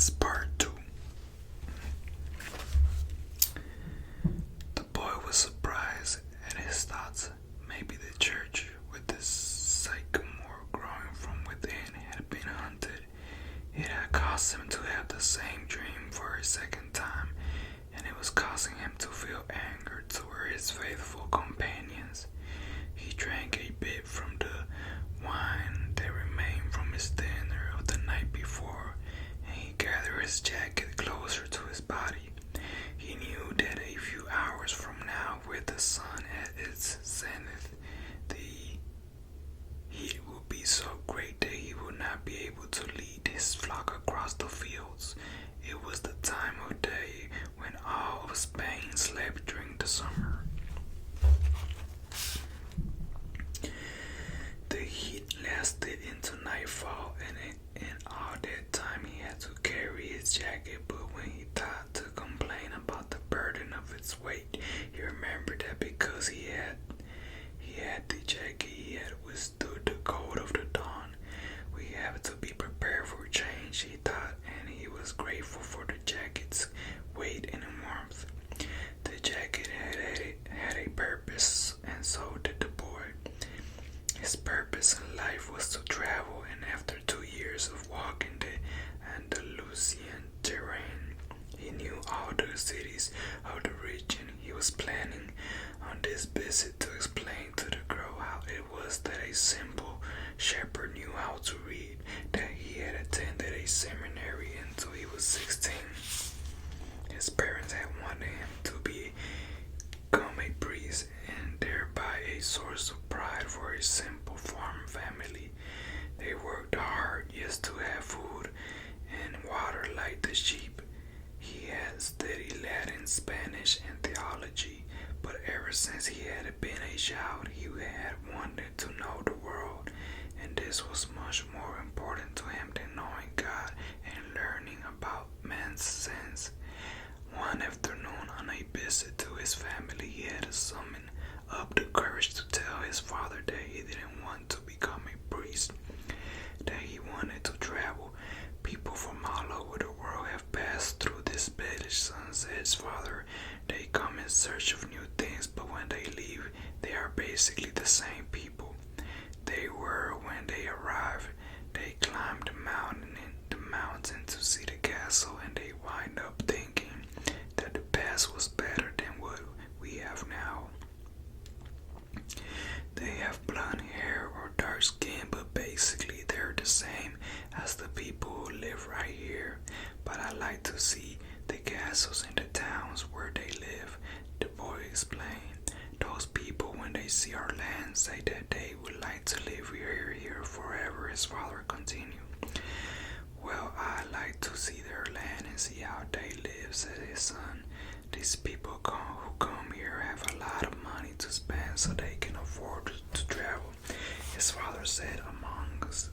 Alchemist Part 2. The boy was surprised at his thoughts. Maybe the church, with the sycamore growing from within, had been haunted. It had caused him to have the same dream for a second time, and it was causing him to feel anger toward his faithful companions. He drank a bit from the wine that remained from his dinner of the night before, and he gathered his jacket closer to his body. He knew that a few hours from now, with the sun at its zenith, the heat would be so great that he would not be able to lead his flock across the fields. It was the time of day when all of Spain slept during the summer. The heat lasted into nightfall, and in all that time he had to carry his jacket. But when he thought to complain about the burden of its weight, he remembered that because he had the jacket, he had withstood the cold of the dawn. We have to be prepared for change, he thought, and he was grateful for the jacket's weight and warmth. The jacket had a purpose, and so did the boy. His purpose in life was to travel, and after 2 years of walking the Andalusian terrain, he knew all the cities of the region. He was planning on this visit to explain to the girl how it was that a simple shepherd knew how to read, that he had attended a seminary until he was 16. His parents had wanted him to become a priest, and thereby a source of pride for a simple farm family. They worked hard just to have food and water like the sheep. He had studied Latin, Spanish, and theology, but ever since he had been a child, he had wanted to know the world, and this was much more important to him than knowing God and learning about man's sins. One afternoon, on a visit to his family, he had to summon up the courage to tell his father that he didn't want to become a priest, that he wanted to travel. People from all over the world have passed through this village, son, said his father. They come in search of new things, but when they leave, they are basically the same people they were when they arrived. They climbed the mountain to see the castle, and they wind up thinking that the past was better than what we have now. They have blonde hair or dark skin, but basically they're the same as the people who live right here. But I like to see the castles in the towns where they live, the boy explained. Those people, when they see our land, say that they would like to live here forever, his father continued. Well, I like to see their land and see how they live, said his son. These people who come here have a lot of money to spend, so they can afford to travel. His father said, among us,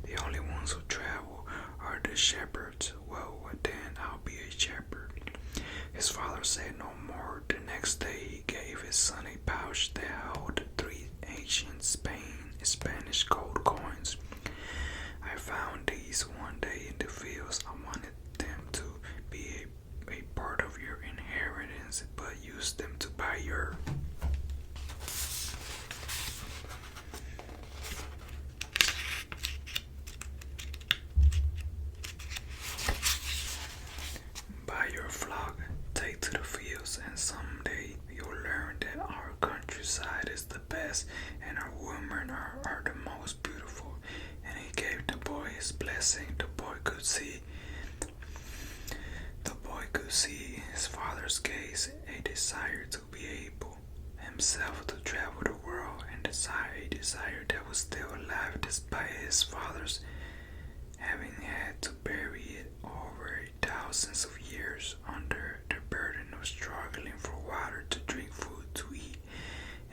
the only ones who travel are the shepherds. Well, then I'll be a shepherd. His father said no more. The next day, he gave his son a pouch that held 3 ancient Spanish gold coins. I found these one day in the fields. I wanted them to be a part of your inheritance, but use them to buy your flock. Take to the fields, and someday you'll learn that our countryside is the best, and our women are the most beautiful. And he gave the boy his blessing. The boy could see his father's gaze, a desire to be able himself to travel the world, and a desire that was still alive despite his father's having had to bury it over thousands of years under the burden of struggling for water to drink, food to eat,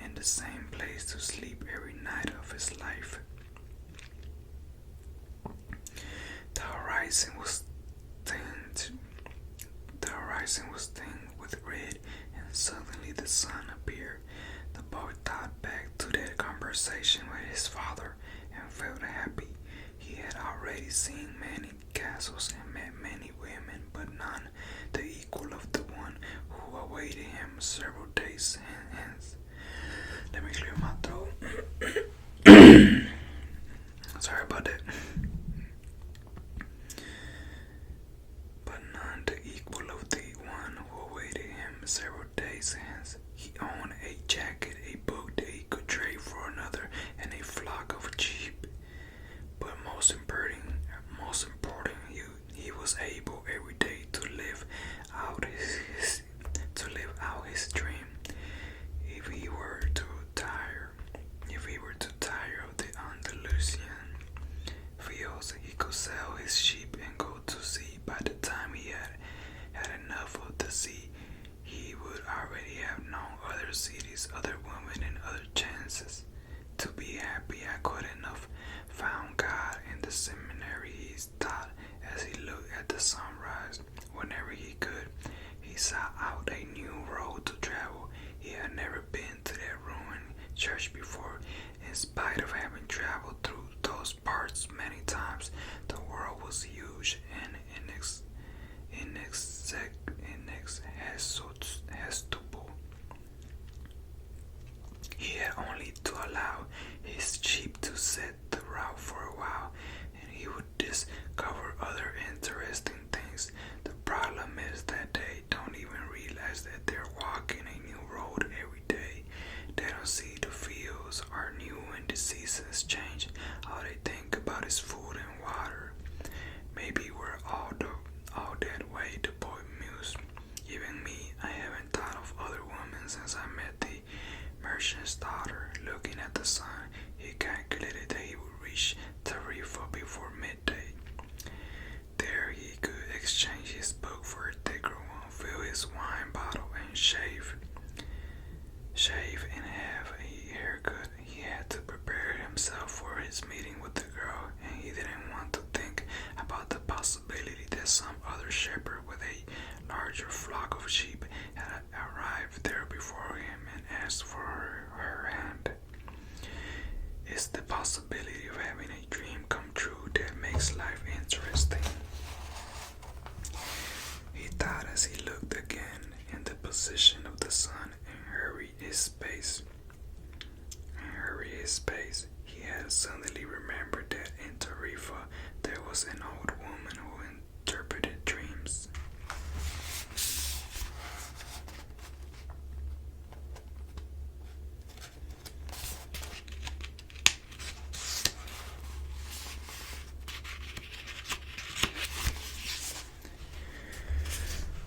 and the same place to sleep every night of his life. The horizon was tinged with red, and suddenly the sun appeared. The boy thought back to that conversation with his father and felt happy. He had already seen many castles and met many awaited him several days hence. Let me clear my throat. Sorry about that. But none the equal of the one who awaited him several days hence. He owned a jacket, a book that he could trade for another, and a flock of sheep. But most important, he was able every day to live out his dream. If he were to tire of the Andalusian fields, he could sell his sheep and go to sea. By the time he had enough of the sea, he would already have known other cities, other women, and other chances. To be happy, I could enough found God in the seminary. He thought as he looked at the sunrise. Whenever he could, he saw out a new road to travel. He had never been to that ruined church before. In spite of having traveled through those parts many times, the world was huge and inaccessible. He had only to allow his sheep to set the route for a while, and he would discover other interesting things. The problem is that they don't even realize that they're walking a new road every day. They don't see the fields are new and the seasons change. All they think about is food and water. Maybe we're all that way, the boy mused. Even me, I haven't thought of other women since I met the merchant's daughter. Looking at the sun, he calculated that he would reach Tarifa before midday. There he could exchange his book for a thicker one, fill his wine bottle, and shave and have a haircut. He had to prepare himself for his meeting with the girl, and he didn't want to think about the possibility that some other shepherd with a larger flock of sheep had arrived there before him and asked for her hand. It's the possibility of having a dream come true that makes life interesting, he thought as he looked again in the position of the sun and hurried his pace. He had suddenly remembered that in Tarifa there was an old woman who interpreted dreams.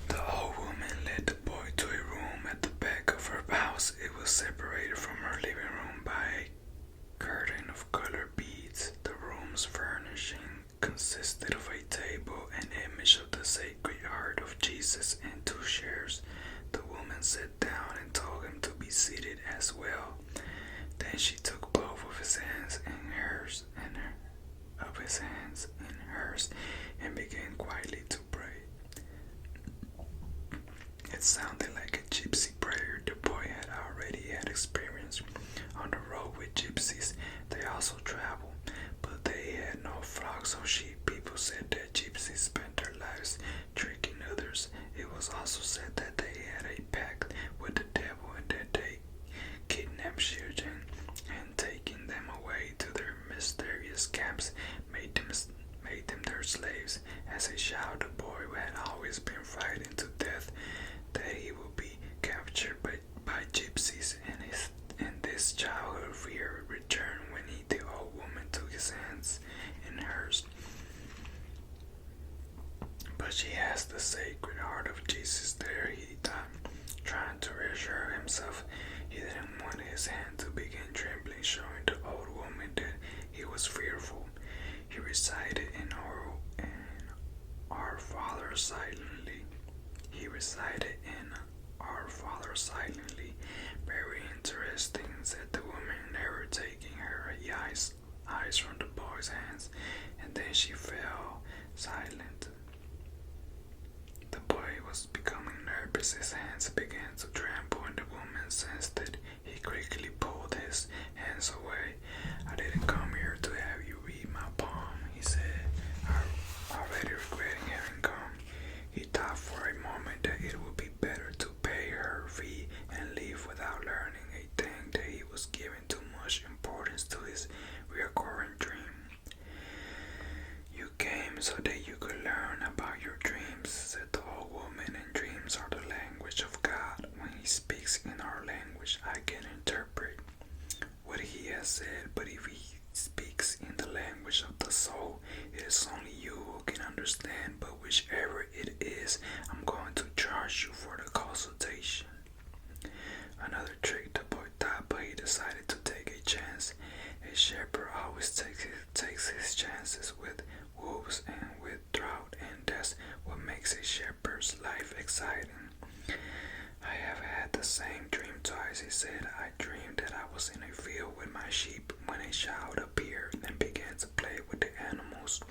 The old woman led the boy to a room at the back of her house. It was separated from her living room by a curtain of colored beads. The room's furnishing consisted of a table, an image of the Sacred Heart of Jesus, and 2 chairs. The woman sat down and told him to be seated as well. Then she took both of his hands in hers and began quietly to pray. It sounded like a gypsy prayer. The boy had already had experience on the road with gypsies. They also traveled, but they had no flocks of sheep. People said that gypsies spent their lives tricking others. It was also said that they had a pact with the devil and that they kidnapped children and taking them away to their mysterious camps made them their slaves. As a child, the boy had always been frightened to death that he would be captured by gypsies, and this childhood fear returned when the old woman took his hands in hers. But she has the Sacred Heart of Jesus there, he thought, trying to reassure himself. He didn't want his hand to begin trembling, showing the old woman that he was fearful. He recited in Our Father silently. Very interesting, said the woman, never taking her eyes from the boy's hands, and then she fell silent. The boy was becoming nervous. His hands began to tremble, and the woman sensed it. He quickly pulled his hands away. I didn't come here to have you read my palm, he said. I so that you could learn about your dreams, said the old woman, and dreams are the language of God. When he speaks in our language, I can interpret what he has said, but if he speaks in the language of the soul, it is only you who can understand, but whichever it is, I'm going to charge you for the consultation. Another trick the boy thought, but he decided to take a chance. A shepherd always takes his chances with wolves and with drought, and that's what makes a shepherd's life exciting. I have had the same dream twice, he said. I dreamed that I was in a field with my sheep when a child appeared and began to play with the animals.